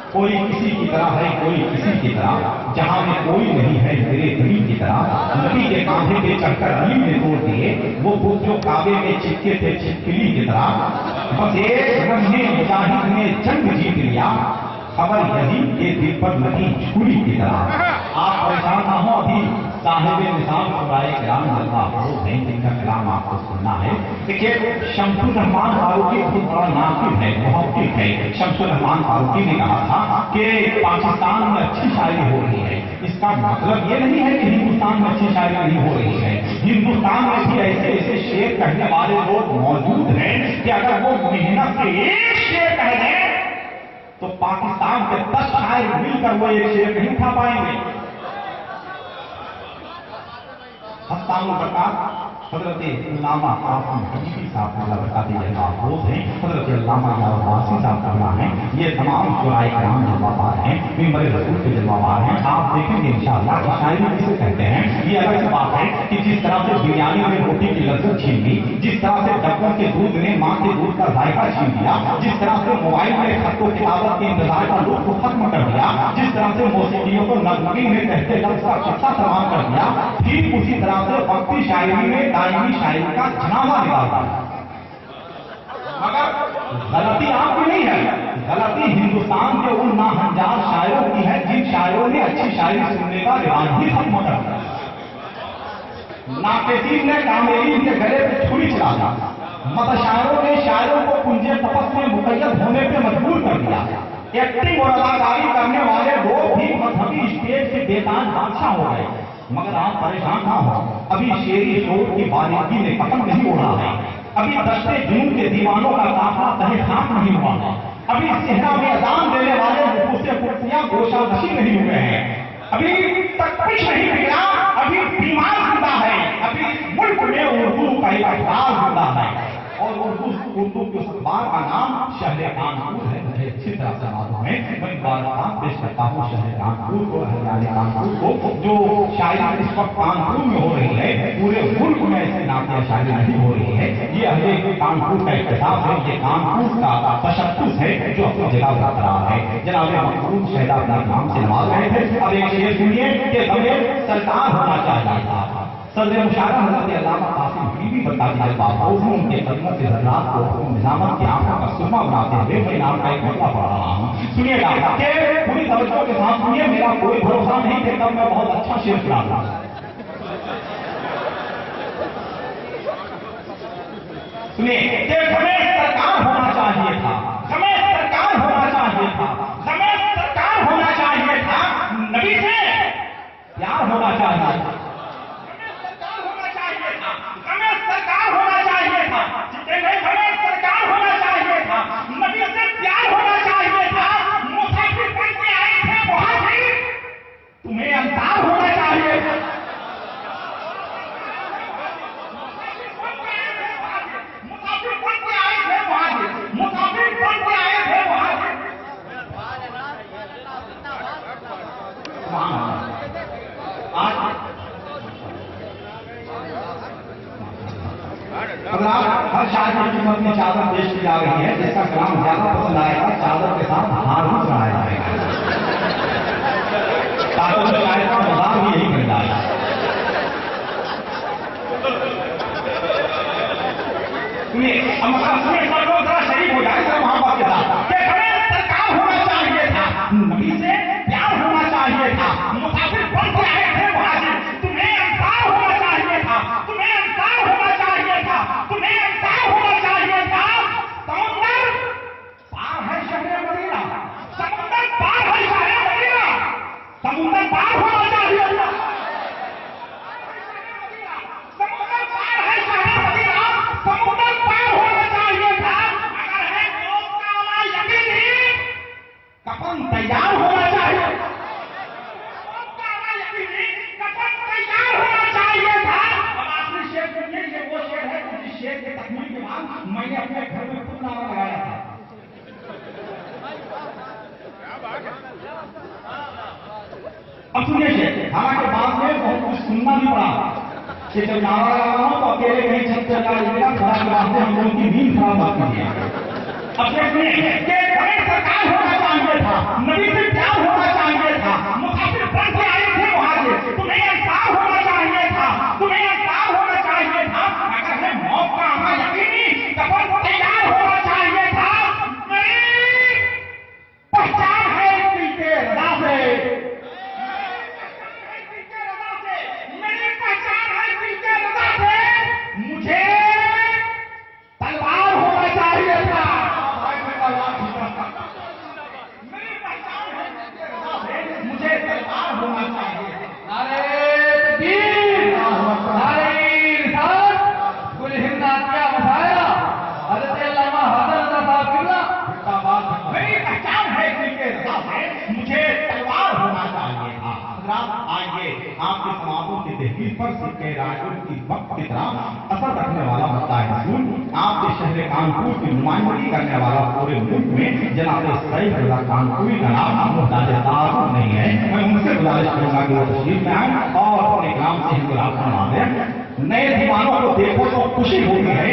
कोई किसी की तरह है, कोई किसी की तरह, जहां में कोई नहीं है तेरे गरीब की तरह। नबी के कांधे पे चढ़कर अली ने तोड़ दिए वो बुत जो काबे में चिपके थे छिपकली की तरह। बस एक रंगे मुजाहिद ने जंग जीत लिया, खबर यही के दिल पर लगी छुरी की तरह। आप परेशान ना हो, अभी साहिब निशान खुदाए कलाम अल्लाह हैं जिनका कलाम आपको सुनना है। देखिए शम्सुर रहमान फारूकी बहुत बड़ा नाकिब है, मुहक्किक है। शम्सुर रहमान फारूकी ने कहा था कि पाकिस्तान में अच्छी शायरी हो रही है, इसका मतलब ये नहीं है कि हिंदुस्तान में अच्छी शायरी नहीं हो रही है। हिंदुस्तान में भी ऐसे ऐसे शेर कहने वाले लोग मौजूद हैं कि अगर वो मेहनत से एक शेर कह दें तो पाकिस्तान के 10 शायर मिलकर वो एक शेर नहीं उठा पाएंगे। हजरत अल्लामा आसिम हबीबी साहब अल्लाह बताते हैं महफूज हैं, हजरत अल्लामा यावासी साहब करना है, ये तमाम शुराए कराम जलवाबार हैं, मिंबर रसूल के जलवाबार हैं। आप देखेंगे इंशाअल्लाह कि शायरी किसे कहते हैं। ये अलग सी बात है कि जिस तरह से बिरयानी में रोटी की लज्जत छीन ली, जिस तरह से डब्बों के दूध ने माँ के दूध का जायका छीन लिया, जिस तरह से मोबाइल में खत किताबत के इंतजार का लुत्फ खत्म कर दिया, जिस तरह से मौसीकियों को नगमगी में कहते लफ्ज का किस्सा तमाम कर दिया, ठीक उसी तरह से वक्ती शायरी में दायमी शायरी का जनाजा निकालता है। मगर गलती आपकी नहीं है, गलती हिंदुस्तान के उन नाहंजार शायरों की है जिन शायरों ने अच्छी शायरी सुनने का रिवाज ही खत्म कर दिया। नाकेसीन ने कामेरीन के गले पे छुरी चला दी, मतशायरों ने शायरों को कुंजे तपस में मुकैयद होने पे मजबूर कर दिया। एक्टिंग और अदाकारी करने वाले लोग भी मजहबी स्टेज के बेताज बादशाह हो गए। मगर आप परेशान ना हो, अभी शेरी शोर की बारीकी ने कदम नहीं उड़ा है, अभी दस्ते जुनून के दीवानों का काफला तहे खाक नहीं हुआ है, अभी सेहरा में अजान देने वाले से कुर्सियां गोशादशी नहीं हुए हैं, अभी तक कुछ नहीं बिगड़ा, अभी बीमार जिंदा है, अभी मुल्क में उर्दू का एक अखबार जिंदा है और उर्दू के उस अखबार का नाम शहर कानपुर है। मुझे अच्छी तरह से मालूम है, मैं बार पेश करता हूँ शहर कानपुर को, हरियाणा कानपुर को, जो शायरी इस वक्त कानपुर में हो रही है, पूरे मुल्क में ऐसे नातिया शायरी नहीं हो रही है। ये हमें कानपुर का इख्तिताब है, ये कानपुर का तशक्कुस है जो अपनी जगह बरकरार है। जनाब महमूद शहदा अपने नाम से नवाज रहे थे। अब एक शेर सुनिए कि हमें सरकार होना चाहिए था। सदर मुशारा हजरत अल्लामा आसिम हबीबी बताते हैं बाबूजी उनके कदमों से हजरात को निजामत की आंखों का सुरमा बनाते हुए मैं नाम का एक मसला पढ़ रहा हूँ। सुनिएगा कि पूरी तवज्जो के साथ सुनिए, मेरा कोई भरोसा नहीं कि तब मैं बहुत अच्छा शेर सुनाऊंगा। सुनिए कि हमें सरकार होना चाहिए था, हमें सरकार होना चाहिए था, हमें सरकार होना चाहिए था, नबी से प्यार होना चाहिए था, हमें सरकार होना चाहिए था, हमें सरकार होना चाहिए था, नबी से प्यार होना चाहिए था, मुसाफिर बन के आए थे वहां से, तुम्हें अंसार होना चाहिए था, मुसाफिर बन के आए थे वहां से, मुसाफिर बन के आए थे वहां से। अगर आप हर शादी की खिदमत में चादर पेश की जा रही है, जिसका कलाम ज्यादा पसंद आएगा चादर के साथ हार भी चढ़ाया जाएगा, चादर शायर का मजाक भी यही कर जाएगा। सुनिए हम जरा शरीफ हो जाए जरा मोहब्बत के साथ कि हमें सरकार होना चाहिए था, नबी से प्यार होना चाहिए था, मुसाफिर बन के आए थे वहां से, तुम्हें अंसार होना चाहिए था, तुम्हें अंसार होना चाहिए था, तुम्हें अंसार होना चाहिए था। समुंदर पार है शहर मदीना, समुंदर पार है शहर मदीना, समुंदर पार होना चाहिए था, समुंदर पार है शहर मदीना, समुंदर पार होना चाहिए था। अगर है मौत का वाला यकीनी कफन तैयार होना चाहिए, मौत का वाला यकीनी कफन तैयार होना चाहिए था। और आखिरी शेर सुनिए, ये वो शेर है जिस शेर के तकमील के बाद मैंने अपने घर में खुद नारा लगाया था। अब सुनिए शेर, हालांकि बाद में बहुत कुछ सुनना भी पड़ा कि जब नारा लगा रहा हूं तो अकेले कहीं छत चला खड़ा के वास्ते हम लोगों की नींद खराब होती है। अपने सुनिए कि बड़े सरकार होना चाहिए था, नबी से प्यार होना चाहिए था, मुसाफिर बन के आए थे वहां से, तुम्हें इंसाफ होना चाहिए था, तुम्हें इंसाफ होना चाहिए था, अगर है मौत का आना यकीनी कफन तैयार होना चाहिए था। मेरी पहचान है इस दिल के रजा से, मेरी पहचान है दिल के रजा से, मुझे तलवार होना चाहिए था, मेरी पहचान है दिल के रजा से, मुझे तलवार होना चाहिए। नारे तकबीर, नारे रिसालत, कुल हिंद आतिया मसाया, हज़रत अल्लामा हसन रज़ा साहब किबला। मेरी पहचान है दिल के रजा से, मुझे तलवार होना चाहिए था। हज़रात आइए आपके समाजों के दहलीज पर सिक्के राजू की वक्त की तरह असर रखने वाला मसला है रसूल, आपके शहर कानपुर की नुमाइंदगी करने वाला पूरे मुल्क में जनाब सईद रज़ा कानपुरी का नाम मुहताज तारुफ नहीं है। मैं उनसे गुजारिश करूंगा कि वो तशरीफ में आए और अपने काम से इंकलाब फरमा दें। नए दीवानों को देखो तो खुशी होती है